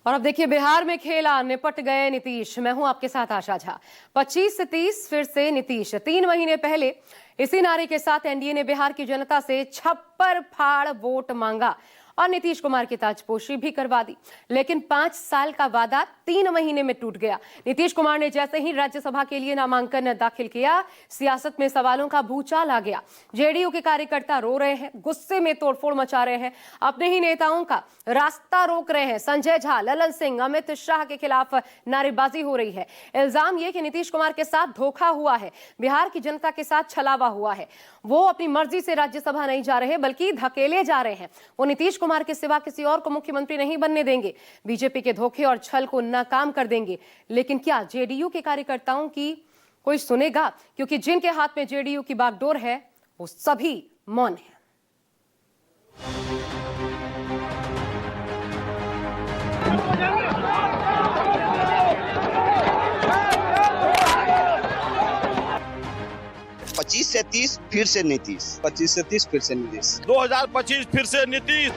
और अब देखिए बिहार में खेला, निपट गए नीतीश। मैं हूं आपके साथ आशा झा। 25 से 30 फिर से नीतीश। 3 महीने पहले इसी नारे के साथ एनडीए ने बिहार की जनता से छप्पर फाड़ वोट मांगा और नीतीश कुमार की ताजपोशी भी करवा दी। लेकिन 5 साल का वादा 3 महीने में टूट गया। नीतीश कुमार ने जैसे ही राज्यसभा के लिए नामांकन दाखिल किया, सियासत में सवालों का भूचाल आ गया। जेडीयू के कार्यकर्ता रो रहे हैं, गुस्से में तोड़फोड़ मचा रहे हैं, अपने ही नेताओं का रास्ता रोक रहे हैं। संजय झा, ललन सिंह, अमित शाह के खिलाफ नारेबाजी हो रही है। इल्जाम ये कि नीतीश कुमार के साथ धोखा हुआ है, बिहार की जनता के साथ छलावा हुआ है। वो अपनी मर्जी से राज्यसभा नहीं जा रहे बल्कि धकेले जा रहे हैं। वो नीतीश कुमार के सिवा किसी और को मुख्यमंत्री नहीं बनने देंगे। बीजेपी के धोखे और छल को नाकाम कर देंगे। लेकिन क्या जेडीयू के कार्यकर्ताओं की कोई सुनेगा? क्योंकि जिनके हाथ में जेडीयू की बागडोर है वो सभी मौन है। पच्चीस से 30 फिर से नीतीश। 25 से 30 फिर से नीतीश। 2025 फिर से नीतीश।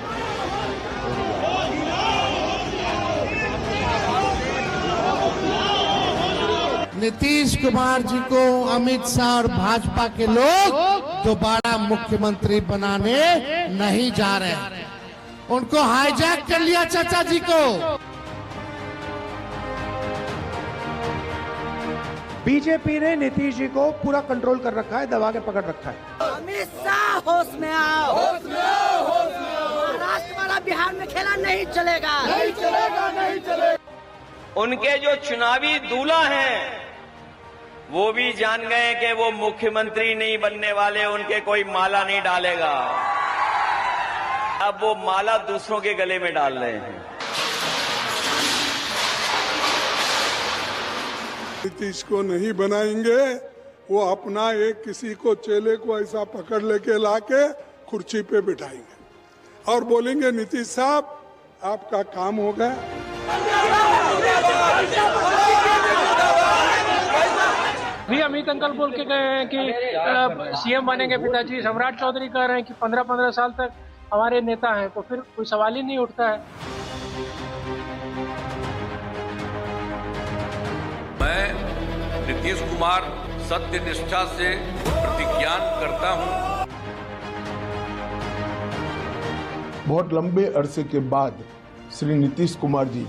नीतीश कुमार जी को अमित शाह और भाजपा के लोग दोबारा मुख्यमंत्री बनाने नहीं जा रहे। उनको हाईजैक कर लिया चाचा जी को। बीजेपी ने नीतीश जी को पूरा कंट्रोल कर रखा है, दबा के पकड़ रखा है। अमित शाह होश में आओ, होश में आओ, होश में आओ। महाराष्ट्र वाला बिहार में खेला नहीं चलेगा, नहीं चलेगा, नहीं चलेगा। उनके जो चुनावी दूल्हा हैं वो भी जान गए कि वो मुख्यमंत्री नहीं बनने वाले, उनके कोई माला नहीं डालेगा। अब वो माला दूसरों के गले में डाल रहे हैं। नीतीश को नहीं बनाएंगे, वो अपना एक किसी को चेले को ऐसा पकड़ लेके लाके कुर्सी पे बिठाएंगे और बोलेंगे नीतीश साहब आपका काम हो गया। भी अमित अंकल बोल के गए हैं कि सीएम बनेंगे पिताजी। सम्राट चौधरी कह रहे हैं कि 15-15 साल तक हमारे नेता हैं, तो फिर कोई सवाल ही नहीं उठता है। मैं नीतीश कुमार सत्य निष्ठा से प्रतिज्ञान करता हूं। बहुत लंबे अरसे के बाद श्री नीतीश कुमार जी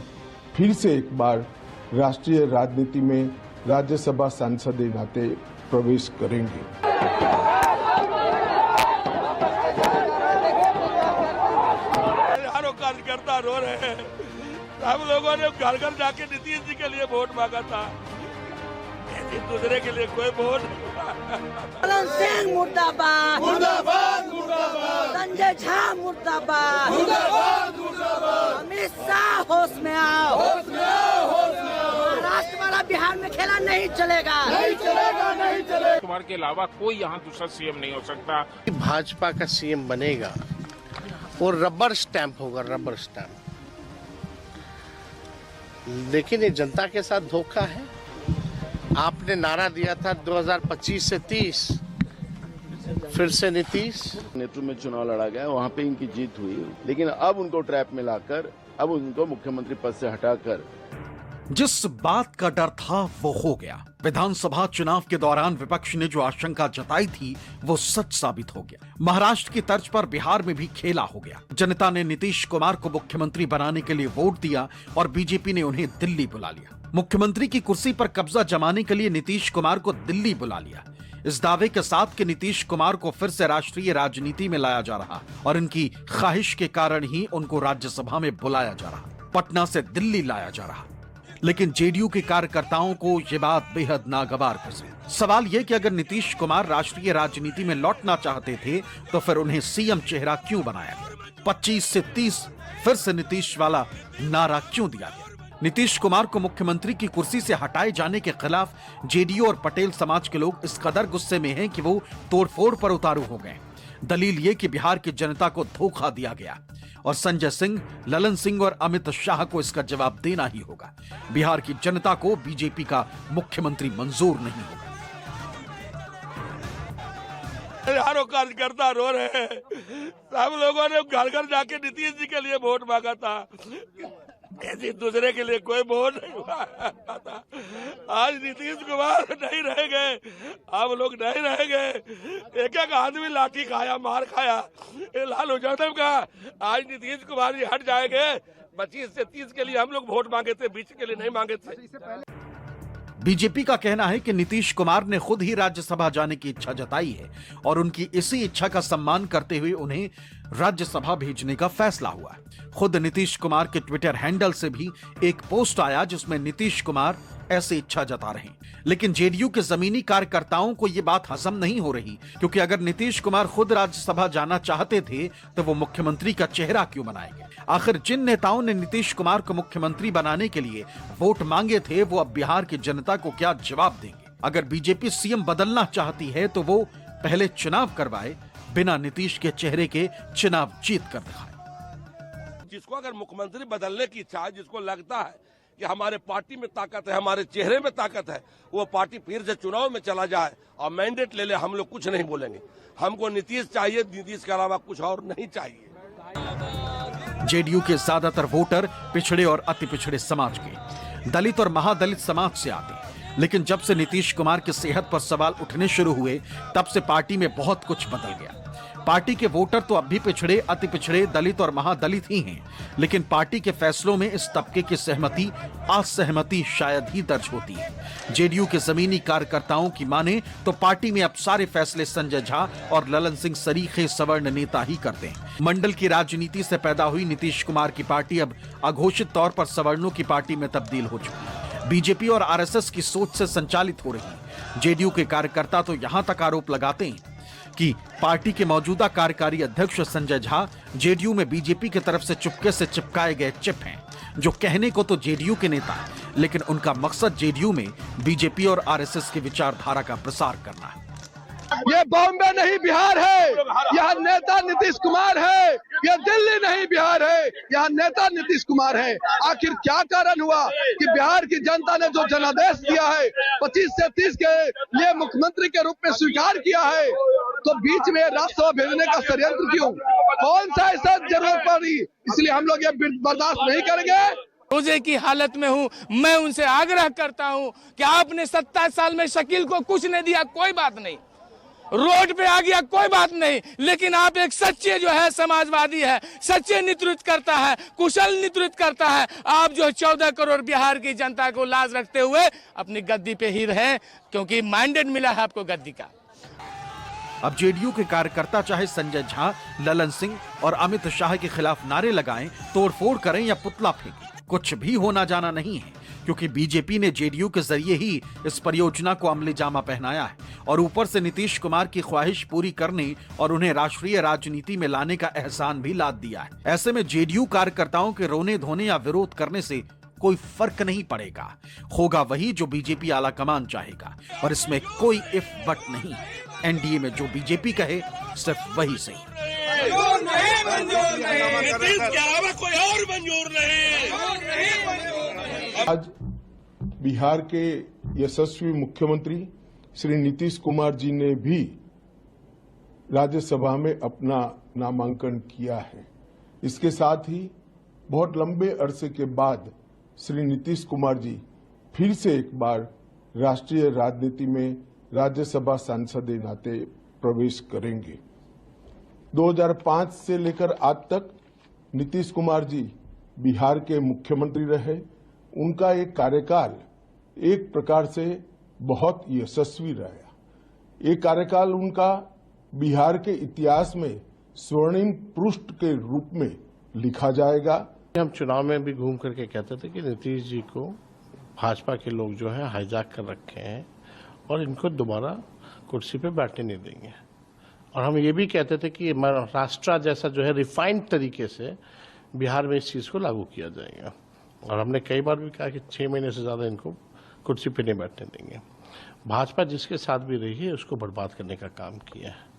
फिर से एक बार राष्ट्रीय राजनीति में राज्यसभा सांसद के नाते प्रवेश करेंगे। हजारों कार्यकर्ता रो रहे हैं। हम लोगों ने घर घर जाके नीतीश जी के लिए वोट मांगा था, एक दूसरे के लिए कोई वोट नहीं। ललन सिंह मुर्दाबाद, मुर्दाबाद, मुर्दाबाद। संजय झा मुर्दाबाद, मुर्दाबाद, मुर्दाबाद। अमित शाह होश में आओ, होश में आओ, होश में आओ। महाराष्ट्र वाला बिहार में खेला नहीं चलेगा, नहीं चलेगा, नहीं चलेगा। कुमार के अलावा कोई यहाँ दूसरा सीएम नहीं हो सकता। भाजपा का सीएम बनेगा वो रबर स्टैंप होगा, रबर स्टैंप। लेकिन ये जनता के साथ धोखा है। आपने नारा दिया था 2025 से 30 फिर से नीतीश। नेतृत्व में चुनाव लड़ा गया, वहाँ पे इनकी जीत हुई, लेकिन अब उनको ट्रैप में लाकर अब उनको मुख्यमंत्री पद से हटाकर जिस बात का डर था वो हो गया। विधानसभा चुनाव के दौरान विपक्ष ने जो आशंका जताई थी वो सच साबित हो गया। महाराष्ट्र की तर्ज पर बिहार में भी खेला हो गया। जनता ने नीतीश कुमार को मुख्यमंत्री बनाने के लिए वोट दिया और बीजेपी ने उन्हें दिल्ली बुला लिया। मुख्यमंत्री की कुर्सी पर कब्जा जमाने के लिए नीतीश कुमार को दिल्ली बुला लिया, इस दावे के साथ कि नीतीश कुमार को फिर से राष्ट्रीय राजनीति में लाया जा रहा और इनकी ख्वाहिश के कारण ही उनको राज्यसभा में बुलाया जा रहा, पटना से दिल्ली लाया जा रहा। लेकिन जेडीयू के कार्यकर्ताओं को ये बात बेहद नागवार गुजरी। सवाल ये कि अगर नीतीश कुमार राष्ट्रीय राजनीति में लौटना चाहते थे तो फिर उन्हें सीएम चेहरा क्यों बनाया गया? 25 से 30 फिर से नीतीश वाला नारा क्यों दिया गया? नीतीश कुमार को मुख्यमंत्री की कुर्सी से हटाए जाने के खिलाफ जेडीयू और पटेल समाज के लोग इस कदर गुस्से में हैं कि वो तोड़फोड़ पर उतारू हो गए। दलील ये कि बिहार की जनता को धोखा दिया गया और संजय सिंह, ललन सिंह और अमित शाह को इसका जवाब देना ही होगा। बिहार की जनता को बीजेपी का मुख्यमंत्री मंजूर नहीं होगा। हजारों कार्यकर्ता रो रहे हैं। हम लोगों ने घर घर जाके नीतीश जी के लिए वोट मांगा था, किसी दूसरे के लिए कोई वोट नहीं हुआ। आज नीतीश कुमार नहीं रह गए, हम लोग नहीं रह गए। एक एक आदमी लाठी खाया, मार खाया, ये लालू यादव का। आज नीतीश कुमार जी हट जाएंगे। 25 से 30 के लिए हम लोग वोट मांगे थे, 20 के लिए नहीं मांगे थे। बीजेपी का कहना है कि नीतीश कुमार ने खुद ही राज्यसभा जाने की इच्छा जताई है और उनकी इसी इच्छा का सम्मान करते हुए उन्हें राज्यसभा भेजने का फैसला हुआ है। खुद नीतीश कुमार के ट्विटर हैंडल से भी एक पोस्ट आया जिसमें नीतीश कुमार ऐसी इच्छा जता रहे हैं। लेकिन जेडीयू के जमीनी कार्यकर्ताओं को यह बात हजम नहीं हो रही, क्योंकि अगर नीतीश कुमार खुद राज्यसभा जाना चाहते थे तो वो मुख्यमंत्री का चेहरा क्यों बनाएंगे? आखिर जिन नेताओं ने नीतीश कुमार को मुख्यमंत्री बनाने के लिए वोट मांगे थे, वो अब बिहार की जनता को क्या जवाब देंगे? अगर बीजेपी सीएम बदलना चाहती है तो वो पहले चुनाव करवाए, बिना नीतीश के चेहरे के चुनाव जीत कर दिखाए। जिसको अगर मुख्यमंत्री बदलने की इच्छा है, जिसको लगता है कि हमारे पार्टी में ताकत है, हमारे चेहरे में ताकत है, वो पार्टी फिर से चुनाव में चला जाए और मैंडेट ले ले। हम लोग कुछ नहीं बोलेंगे। हमको नीतीश चाहिए, नीतीश के अलावा कुछ और नहीं चाहिए। जेडीयू के ज्यादातर वोटर पिछड़े और अति पिछड़े समाज के, दलित और महादलित समाज से आते हैं। लेकिन जब से नीतीश कुमार की सेहत पर सवाल उठने शुरू हुए, तब से पार्टी में बहुत कुछ बदल गया। पार्टी के वोटर तो अब भी पिछड़े, अति पिछड़े, दलित और महादलित ही हैं, लेकिन पार्टी के फैसलों में इस तबके की सहमति असहमति शायद ही दर्ज होती है। जेडीयू के जमीनी कार्यकर्ताओं की माने तो पार्टी में अब सारे फैसले संजय झा और ललन सिंह सरीखे सवर्ण नेता ही करते हैं। मंडल की राजनीति से पैदा हुई नीतीश कुमार की पार्टी अब अघोषित तौर पर सवर्णों की पार्टी में तब्दील हो चुकी है। बीजेपी और आरएसएस की सोच से संचालित हो रही है। जेडीयू के कार्यकर्ता तो यहां तक आरोप लगाते हैं कि पार्टी के मौजूदा कार्यकारी अध्यक्ष संजय झा जेडीयू में बीजेपी की तरफ से चुपके से चिपकाए गए चिप हैं, जो कहने को तो जेडीयू के नेता हैं, लेकिन उनका मकसद जेडीयू में बीजेपी और आरएसएस की विचारधारा का प्रसार करना है। ये बॉम्बे नहीं बिहार है, यहाँ नेता नीतीश कुमार है। ये दिल्ली नहीं बिहार है, यहाँ नेता नीतीश कुमार है। आखिर क्या कारण हुआ कि बिहार की जनता ने जो जनादेश दिया है, 25 से 30 के लिए मुख्यमंत्री के रूप में स्वीकार किया है, तो बीच में राज्यसभा भेजने का षड्यंत्र क्यों? कौन सा ऐसा जरूरत पड़ी? इसलिए हम लोग ये बर्दाश्त नहीं करेंगे। रोजे की हालत में हूँ। मैं उनसे आग्रह करता हूँ कि आपने 27 साल में शकील को कुछ नहीं दिया, कोई बात नहीं, रोड पे आ गया कोई बात नहीं, लेकिन आप एक सच्चे जो है समाजवादी है, सच्चे नेतृत्व करता है, कुशल नेतृत्व करता है। आप जो 14 करोड़ बिहार की जनता को लाज रखते हुए अपनी गद्दी पे ही रहें, क्योंकि मैंडेट मिला है आपको गद्दी का। अब जेडीयू के कार्यकर्ता चाहे संजय झा, ललन सिंह और अमित शाह के खिलाफ नारे लगाएं, तोड़फोड़ करें या पुतला फेंकें, कुछ भी होना जाना नहीं है, क्योंकि बीजेपी ने जेडीयू के जरिए ही इस परियोजना को अमली जामा पहनाया है और ऊपर से नीतीश कुमार की ख्वाहिश पूरी करने और उन्हें राष्ट्रीय राजनीति में लाने का एहसान भी लाद दिया है। ऐसे में जेडीयू कार्यकर्ताओं के रोने धोने या विरोध करने से कोई फर्क नहीं पड़ेगा। होगा वही जो बीजेपी आलाकमान चाहेगा और इसमें कोई इफ बट नहीं। एनडीए में जो बीजेपी कहे सिर्फ वही सही। कोई और मंजूर नहीं। आज बिहार के यशस्वी मुख्यमंत्री श्री नीतीश कुमार जी ने भी राज्यसभा में अपना नामांकन किया है। इसके साथ ही बहुत लंबे अरसे के बाद श्री नीतीश कुमार जी फिर से एक बार राष्ट्रीय राजनीति में राज्यसभा सांसद के नाते प्रवेश करेंगे। 2005 से लेकर आज तक नीतीश कुमार जी बिहार के मुख्यमंत्री रहे। उनका एक कार्यकाल एक प्रकार से बहुत यशस्वी रहा। एक कार्यकाल उनका बिहार के इतिहास में स्वर्णिम पृष्ठ के रूप में लिखा जाएगा। हम चुनाव में भी घूम करके कहते थे कि नीतीश जी को भाजपा के लोग जो है हाईजैक कर रखे हैं और इनको दोबारा कुर्सी पे बैठने नहीं देंगे। और हम ये भी कहते थे कि महाराष्ट्र जैसा जो है रिफाइंड तरीके से बिहार में इस चीज़ को लागू किया जाएगा। और हमने कई बार भी कहा कि 6 महीने से ज़्यादा इनको कुर्सी पे नहीं बैठने देंगे। भाजपा जिसके साथ भी रही है उसको बर्बाद करने का काम किया है।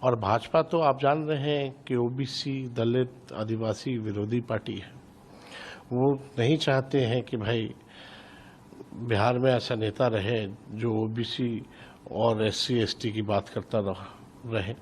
और भाजपा तो आप जान रहे हैं कि ओबीसी, दलित, आदिवासी विरोधी पार्टी है। वो नहीं चाहते हैं कि भाई बिहार में ऐसा नेता रहे जो ओबीसी और SC ST की बात करता रहे।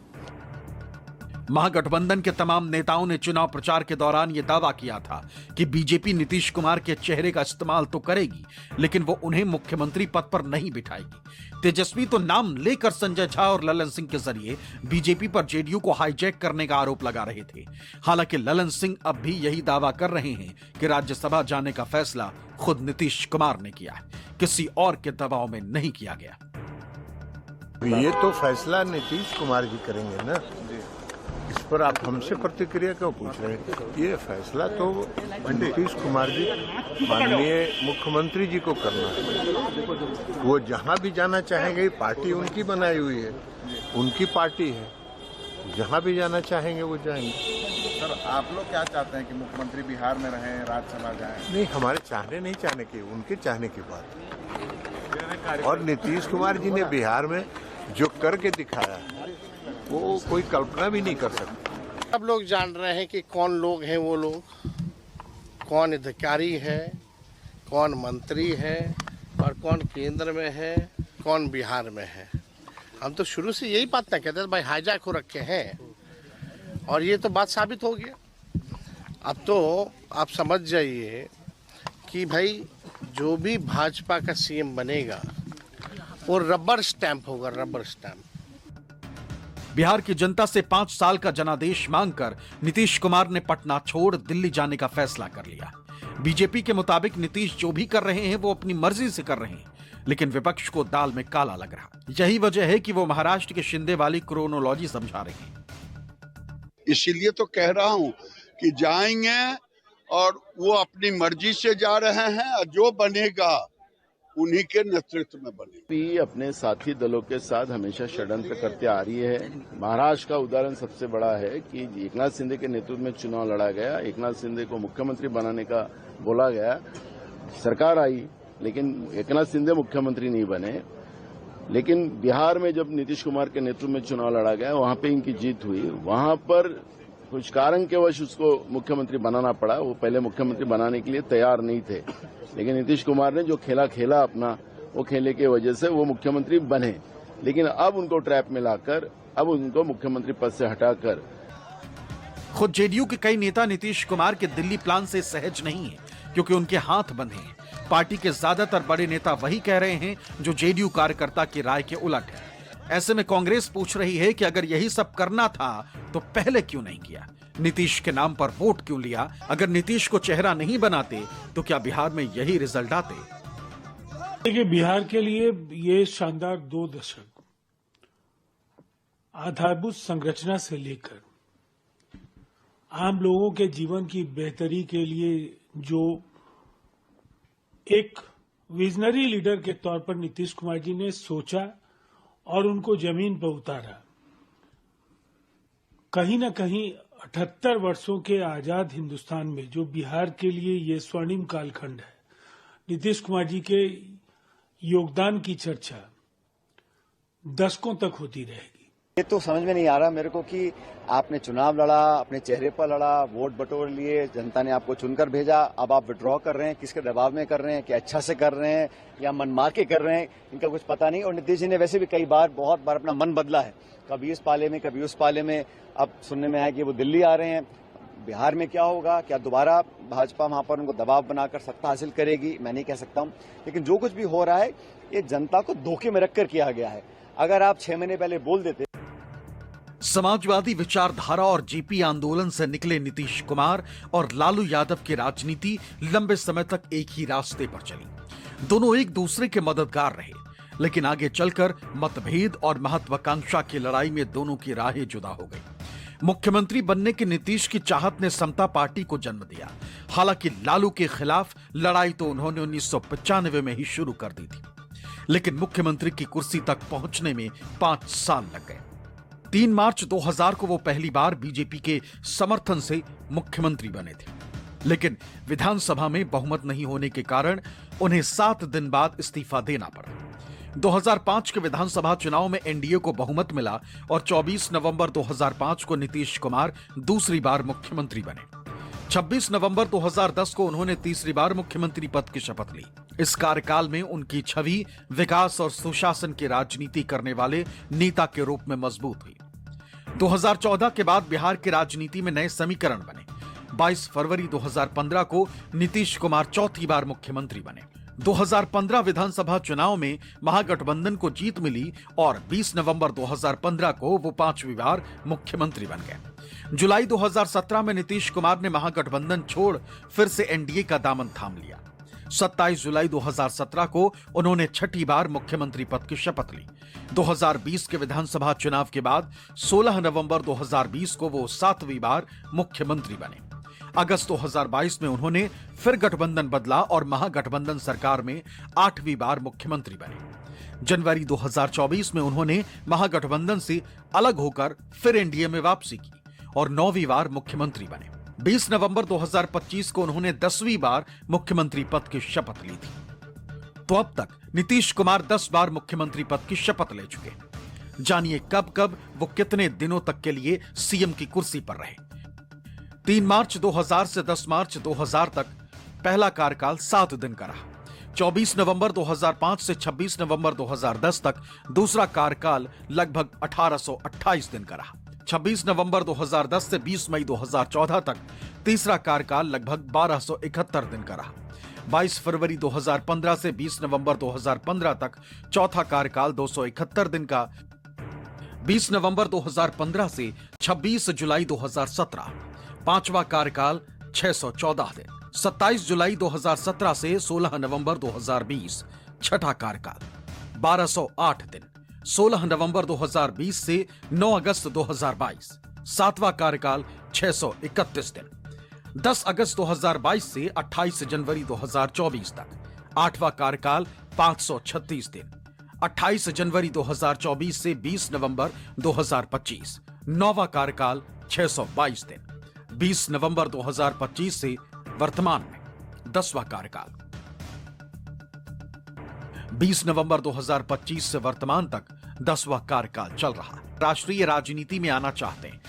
महागठबंधन के तमाम नेताओं ने चुनाव प्रचार के दौरान यह दावा किया था कि बीजेपी नीतीश कुमार के चेहरे का इस्तेमाल तो करेगी, लेकिन वो उन्हें मुख्यमंत्री पद पर नहीं बिठाएगी। तेजस्वी तो नाम लेकर संजय झा और ललन सिंह के जरिए बीजेपी पर जेडीयू को हाईजैक करने का आरोप लगा रहे थे। हालांकि ललन सिंह अब भी यही दावा कर रहे हैं कि राज्यसभा जाने का फैसला खुद नीतीश कुमार ने किया है, किसी और के दबाव में नहीं किया गया। ये तो फैसला नीतीश कुमार जी करेंगे ना, इस पर आप हमसे प्रतिक्रिया क्यों पूछ रहे हैं? ये फैसला तो नीतीश कुमार जी माननीय मुख्यमंत्री जी को करना है। वो जहां भी जाना चाहेंगे, पार्टी उनकी बनाई हुई है, उनकी पार्टी है, जहां भी जाना चाहेंगे वो जाएंगे। सर, आप लोग क्या चाहते हैं कि मुख्यमंत्री बिहार में रहें, राज्यसभा जाएं? नहीं, हमारे चाहने नहीं चाहने की, उनके चाहने की बात। और नीतीश कुमार जी ने बिहार में जो करके दिखाया है वो कोई कल्पना भी नहीं कर सकता। सब लोग जान रहे हैं कि कौन लोग हैं वो लोग, कौन अधिकारी है, कौन मंत्री है और कौन केंद्र में है, कौन बिहार में है। हम तो शुरू से यही बात नहीं कहते भाई हाईजैक हो रखे हैं, और ये तो बात साबित हो गया। अब तो आप समझ जाइए कि भाई जो भी भाजपा का सीएम बनेगा वो रबर स्टैंप होगा, रबर स्टैंप। बिहार की जनता से 5 साल का जनादेश मांगकर नीतीश कुमार ने पटना छोड़ दिल्ली जाने का फैसला कर लिया। बीजेपी के मुताबिक नीतीश जो भी कर रहे हैं वो अपनी मर्जी से कर रहे हैं, लेकिन विपक्ष को दाल में काला लग रहा। यही वजह है कि वो महाराष्ट्र के शिंदे वाली क्रोनोलॉजी समझा रहे हैं। इसीलिए तो कह रहा हूं कि जाएंगे और वो अपनी मर्जी से जा रहे हैं, और जो बनेगा उन्हीं के नेतृत्व में बने। अपने साथी दलों के साथ हमेशा षड्यंत्र करते आ रही है। महाराष्ट्र का उदाहरण सबसे बड़ा है कि एकनाथ शिंदे के नेतृत्व में चुनाव लड़ा गया, एकनाथ शिंदे को मुख्यमंत्री बनाने का बोला गया, सरकार आई, लेकिन एकनाथ शिंदे मुख्यमंत्री नहीं बने। लेकिन बिहार में जब नीतीश कुमार के नेतृत्व में चुनाव लड़ा गया, वहां पे इनकी जीत हुई। वहां पर कुछ कारण के वश उसको मुख्यमंत्री बनाना पड़ा। वो पहले मुख्यमंत्री बनाने के लिए तैयार नहीं थे, लेकिन नीतीश कुमार ने जो खेला अपना, वो खेले की वजह से वो मुख्यमंत्री बने। लेकिन अब उनको ट्रैप में लाकर, अब उनको मुख्यमंत्री पद से हटाकर। खुद जेडीयू के कई नेता नीतीश कुमार के दिल्ली प्लान से सहज नहीं है, क्योंकि उनके हाथ बंधे हैं। पार्टी के ज्यादातर बड़े नेता वही कह रहे हैं जो जेडीयू कार्यकर्ता की राय के उलट है। ऐसे में कांग्रेस पूछ रही है कि अगर यही सब करना था तो पहले क्यों नहीं किया? नीतीश के नाम पर वोट क्यों लिया? अगर नीतीश को चेहरा नहीं बनाते तो क्या बिहार में यही रिजल्ट आते? देखिए, बिहार के लिए ये शानदार 2 दशक आधारभूत संरचना से लेकर आम लोगों के जीवन की बेहतरी के लिए जो एक विजनरी लीडर के तौर पर नीतीश कुमार जी ने सोचा और उनको जमीन पर उतारा, कहीं न कहीं 78 वर्षों के आजाद हिंदुस्तान में जो बिहार के लिए ये स्वर्णिम कालखंड है, नीतीश कुमार जी के योगदान की चर्चा दशकों तक होती रहेगी। ये तो समझ में नहीं आ रहा मेरे को कि आपने चुनाव लड़ा, अपने चेहरे पर लड़ा, वोट बटोर लिए, जनता ने आपको चुनकर भेजा, अब आप विड्रॉ कर रहे हैं, किसके दबाव में कर रहे हैं, कि अच्छा से कर रहे हैं या मन मार के कर रहे हैं, इनका कुछ पता नहीं। और नीतीश जी ने वैसे भी बहुत बार अपना मन बदला है, कभी इस पाले में कभी उस पाले में। अब सुनने में आया कि वो दिल्ली आ रहे हैं। बिहार में क्या होगा, क्या दोबारा भाजपा वहां पर उनको दबाव बनाकर सत्ता हासिल करेगी, मैं नहीं कह सकता हूं। लेकिन जो कुछ भी हो रहा है ये जनता को धोखे में रखकर किया गया है। अगर आप 6 महीने पहले बोल देते। समाजवादी विचारधारा और जेपी आंदोलन से निकले नीतीश कुमार और लालू यादव की राजनीति लंबे समय तक एक ही रास्ते पर चली। दोनों एक दूसरे के मददगार रहे, लेकिन आगे चलकर मतभेद और महत्वाकांक्षा की लड़ाई में दोनों की राहें जुदा हो गई। मुख्यमंत्री बनने की नीतीश की चाहत ने समता पार्टी को जन्म दिया। हालांकि लालू के खिलाफ लड़ाई तो उन्होंने 1995 में ही शुरू कर दी थी, लेकिन मुख्यमंत्री की कुर्सी तक पहुंचने में 5 साल लग गए। 3 मार्च 2000 को वो पहली बार बीजेपी के समर्थन से मुख्यमंत्री बने थे, लेकिन विधानसभा में बहुमत नहीं होने के कारण उन्हें 7 दिन बाद इस्तीफा देना पड़ा। 2005 के विधानसभा चुनाव में एनडीए को बहुमत मिला और 24 नवंबर 2005 को नीतीश कुमार दूसरी बार मुख्यमंत्री बने। 26 नवंबर 2010 को उन्होंने तीसरी बार मुख्यमंत्री पद की शपथ ली। इस कार्यकाल में उनकी छवि विकास और सुशासन की राजनीति करने वाले नेता के रूप में मजबूत हुई। 2014 के बाद बिहार की राजनीति में नए समीकरण बने। 22 फरवरी 2015 को नीतीश कुमार चौथी बार मुख्यमंत्री बने। 2015 विधानसभा चुनाव में महागठबंधन को जीत मिली और 20 नवंबर 2015 को वो 5वीं बार मुख्यमंत्री बन गए। जुलाई 2017 में नीतीश कुमार ने महागठबंधन छोड़ फिर से एनडीए का दामन थाम लिया। 27 जुलाई 2017 को उन्होंने छठी बार मुख्यमंत्री पद की शपथ ली। 2020 के विधानसभा चुनाव के बाद 16 नवंबर 2020 को वो 7वीं बार मुख्यमंत्री बने। अगस्त 2022 में उन्होंने फिर गठबंधन बदला और महागठबंधन सरकार में 8वीं बार मुख्यमंत्री बने। जनवरी 2024 में उन्होंने महागठबंधन से अलग होकर फिर एनडीए में वापसी की और 9वीं बार मुख्यमंत्री बने। 20 नवंबर 2025 को उन्होंने 10वीं बार मुख्यमंत्री पद की शपथ ली थी। तो अब तक नीतीश कुमार 10 बार मुख्यमंत्री पद की शपथ ले चुके। जानिए कब कब वो कितने दिनों तक के लिए सीएम की कुर्सी पर रहे। 3 मार्च 2000 से 10 मार्च 2000 तक पहला कार्यकाल 7 दिन का रहा। 24 नवंबर 2005 से 26 नवंबर 2010 तक दूसरा कार्यकाल लगभग 1828 दिन का रहा। 26 नवंबर 2010 से 20 मई 2014 तक तीसरा कार्यकाल लगभग 1271 दिन का रहा। 22 फरवरी 2015 से 20 नवंबर 2015 तक चौथा कार्यकाल 271 दिन का। 20 नवंबर 2015 से 26 जुलाई 2017 पांचवा कार्यकाल 614 दिन। 27 जुलाई 2017 से 16 नवंबर 2020 छठा कार्यकाल 1208 दिन। 16 नवंबर 2020 से 9 अगस्त 2022 सातवां कार्यकाल 631 दिन। 10 अगस्त 2022 से 28 जनवरी 2024 तक आठवां कार्यकाल 536 दिन। 28 जनवरी 2024 से 20 नवंबर 2025 नौवां कार्यकाल 622 दिन। 20 नवंबर 2025 से वर्तमान में 10वां कार्यकाल। 20 नवंबर 2025 से वर्तमान तक 10वां कार्यकाल चल रहा। राष्ट्रीय राजनीति में आना चाहते हैं